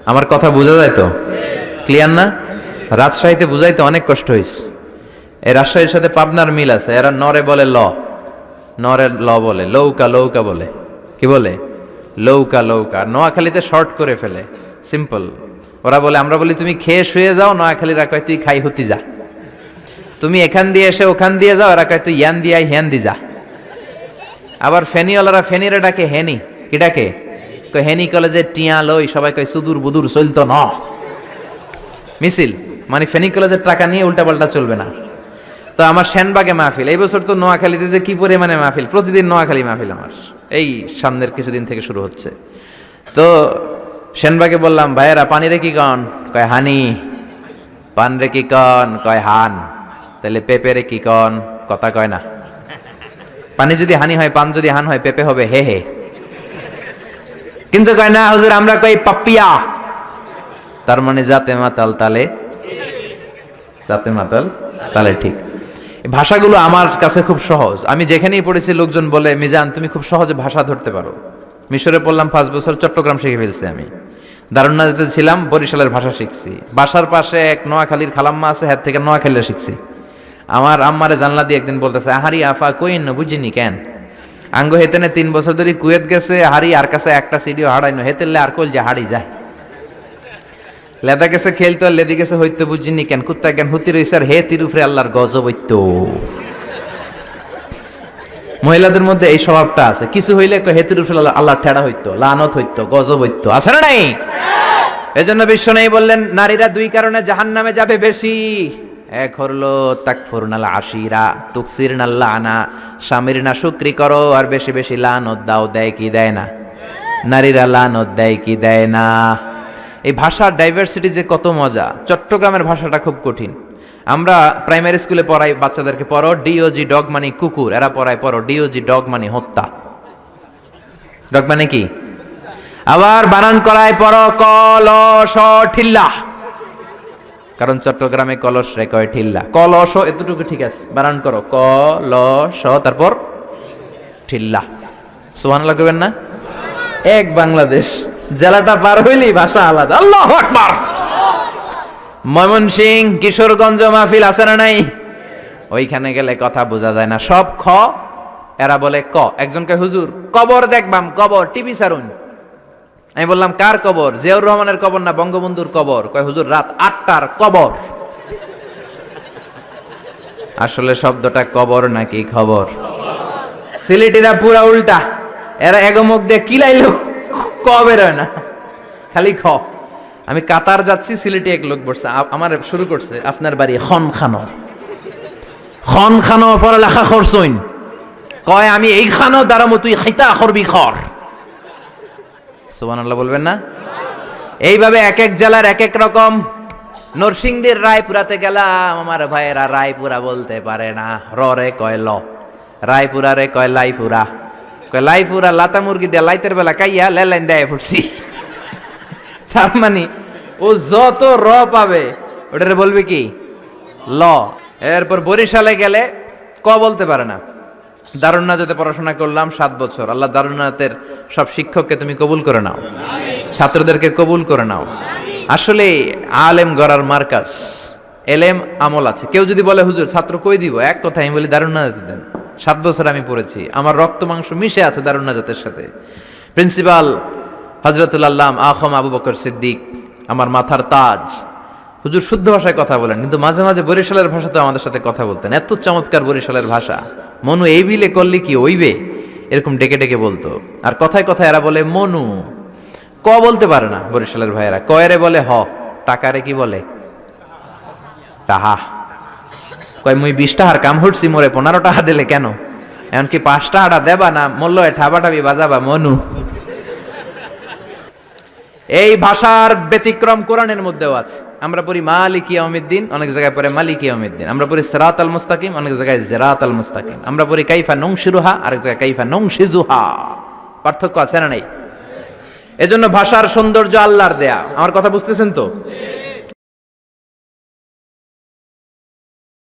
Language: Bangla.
আমার কথা বোঝা যায় তো? ক্লিয়ার না? রাজশাহীতে বুঝাইতে অনেক কষ্ট হয়েছে। এই রাজশাহীর সাথে পাবনার মিল আছে। এরা নরে বলে ল, নরে ল বলে, লৌকা লৌকা বলে। কি বলে? লৌকা লৌকা। নোয়াখালীতে শর্ট করে ফেলে, সিম্পল। ওরা বলে, আমরা বলি তুমি খেয়ে শুয়ে যাও, নোয়াখালীরা কয় তুই খাই হতি যা। তুমি এখান দিয়ে এসে ওখান দিয়ে যাও, এরা কয় তুই ইয়ান দিয়ে হ্যান দি যা। আবার ফেনিওয়ালারা ফেনিরে ডাকে হেনি। কি ডাকে? কয় হেনি কলেজে টিয়া লই, সবাই কয় সুদূর বুদুর চলতো ন মিছিল, মানে ফেনী কলেজের টাকা নিয়ে উল্টাপাল্টা চলবে না। তো আমার সেনবাগে মাহফিল, এই বছর তো নোয়াখালীতে যে কি পরিমাণে মাহফিল, প্রতিদিন নোয়াখালী মাহফিল আমার এই সামনের কিছুদিন থেকে শুরু হচ্ছে। তো সেনবাগে বললাম, ভাইয়েরা পানি রে কি কন? কয় হানি। পান রে কি কন? কয় হান। তাহলে পেঁপে রে কি কন? কথা কয় না। পানি যদি হানি হয়, পান যদি হান হয়, পেঁপে হবে হে হে। কিন্তু কয় না হুজুর, আমরা কই পাপিয়া। তার মানে জাতে মাতাল তালে, জাতে মাতাল তালে ঠিক। ভাষাগুলো আমার কাছে খুব সহজ। আমি যেখানেই পড়েছি লোকজন বলে, মিজান তুমি খুব সহজে ভাষা ধরতে পারো। মিশরে পড়লাম 5 বছর, চট্টগ্রাম শিখে ফেলছি আমি। দারুন্নাজাতে ছিলাম, বরিশালের ভাষা শিখছি। বাসার পাশে এক নোয়াখালীর খালাম্মা আছে, হাত থেকে নোয়াখালীরা শিখছি। আমার আম্মারে জানলা দিয়ে একদিন বলতেছে, আহারি আফা কইন বুঝিনি কেন আঙ্গ হেতেনে 3 বছর ধরে কুয়েত গেছে, হারি আর কাছে একটা সিডিও হারাইনো, হেতেলে আর কল যে হারি যায়। লেদা গেছে খেলতো, আর লেদি গেছে হইতো বুঝিনি কেন, কুত্তা কেন হুতি রইছে, আর হে তিরুফরে আল্লাহর গজব হইতো। মহিলাদের মধ্যে এই স্বভাবটা আছে, কিছু হইলে হেতির উপরে আল্লাহ ঠেড়া হইতো, লানত হইতো, গজব হইতো, আছে না নাই? এজন্য বিশ্ব নেই বললেন, নারীরা 2 কারণে জাহান্নামে যাবে বেশি। এক হলো তাকফুরনাল আশিরা, তুকসিরনাল লানা, স্বামীর না শুকরি করো আর বেশি বেশি লানত দাও। দেয় কি দেয় না? নারীরা লানত দেয় কি দেয় না? এই ভাষার ডাইভার্সিটি যে কত মজা। চট্টগ্রামের ভাষাটা খুব কঠিন। আমরা প্রাইমারি স্কুলে পড়াই বাচ্চাদেরকে, পড়ো ডিওজি ডগ মানে কুকুর, এরা পড়ায় পড়ো ডিওজি ডগ মানে হত্যা। ডগ মানে কি? আবার বানান করায় পড়ো কলস ঠিল্লা, কারণ চট্টগ্রামে কলস রে কয় ঠিল্লা। কলস এতটুকু ঠিক আছে, বানান করো কলস, তারপর ঠিল্লা। সুবহানাল্লাহ কইবেন না? এক বাংলাদেশ, জেলাটা পার হইলেই ভাষা আলাদা। আল্লাহু আকবার। ময়মনসিংহ, কিশোরগঞ্জ মাহফিল আছে না নাই? ওইখানে গেলে কথা বোঝা যায় না, সব খ, এরা বলে ক। একজনকে হুজুর কবর দেখবাম, কবর টিভি সারুন। আমি বললাম কার কবর? জিয়াউর রহমানের কবর না বঙ্গবন্ধুর কবর? কয় হুজুর রাত 8টার কবর। আসলে শব্দটা কবর নাকি খবর? সিলেটিরা পুরা উল্টা, এরা এগমুখ দিয়ে কিলাইলো ক বের হয় না, খালি খ। আমি কাতার যাচ্ছি, সিলেটি এক লোক বসছে, আমার শুরু করছে, আপনার বাড়ি খন খানো, খন খানো পড়ালেখা করছইন? কয় আমি এই খানো দাঁড়ামো, তুই খাইতা করবি খর। সুবহানাল্লাহ বলবেন না? এইভাবে এক এক জেলার এক এক রকম। নরসিংদীর রায়পুরাতে গেলাম, আমার ভাইয়েরা রায়পুরা বলতে পারে না, রে কয় ল, রায়পুরা রে কয় লাইপুরা, কয় লাইপুরা লাতা মুরগি দিয়ে লাইতের বেলা কাইয়া লেলাইন দেয় ফুটছি। তার মানে ও যত র পাবে ওটারে বলবে কি ল। এরপর বরিশালে গেলে ক বলতে পারে না। দারুন্নাজাতে পড়াশোনা করলাম 7 বছর। আল্লাহ দারুন্নাজাতের সব শিক্ষককে তুমি কবুল করে নাও, ছাত্রদেরকে কবুল করে নাও। আসলে আলেম গড়ার মার্কাজ, এলেম আমল আছে। কেউ যদি বলে হুজুর ছাত্র কই দিব, এক কথা আমি বলি দারুন্নাজাতে দেন। 7 বছর আমি পড়েছি, আমার রক্ত মাংস মিশে আছে দারুন্নাজাতের সাথে। প্রিন্সিপাল হযরতুল আল্লাম আখম আবু বকর সিদ্দিক আমার মাথার তাজ। হুজুর শুদ্ধ ভাষায় কথা বলেন, কিন্তু মাঝে মাঝে বরিশালের ভাষাতে আমাদের সাথে কথা বলতেন। এত চমৎকার বরিশালের ভাষা, মনু এই বিলে করলে কি ওইবে, এরকম ডেকে ডেকে বলতো। আর কথায় কথায় এরা বলে মনু, ক বলতে পারে না বরিশালের ভাইয়েরা। কয়রে বলে হ, টাকারে কি বলে টাহা। কয় মুই 20 টাকার কাম হচ্ছি, মোরে 15 টাকা দিলে কেন? এমনকি 5 টাকাটা দেবা না, মূল্য ঠাবাটাবি বাজাবা মনু। এই ভাষার ব্যতিক্রম কোরআনের মধ্যেও আছে। আমরা পড়ি মালিকি ইয়াউমিদ্দিন, অনেক জায়গায় পড়ে মালিকি ইয়াউমিদ্দিন। আমরা পড়ি সিরাতাল মুস্তাকিম, অনেক জায়গায় জিরাতাল মুস্তাকিম। আমরা পড়ি কাইফা নুনশিরুহা, আরেক জায়গায় কাইফা নুনশিজুহা। পার্থক্য আছে না নাই? এজন্য ভাষার সৌন্দর্য আল্লাহর দেয়া। আমার কথা বুঝতেছেন তো?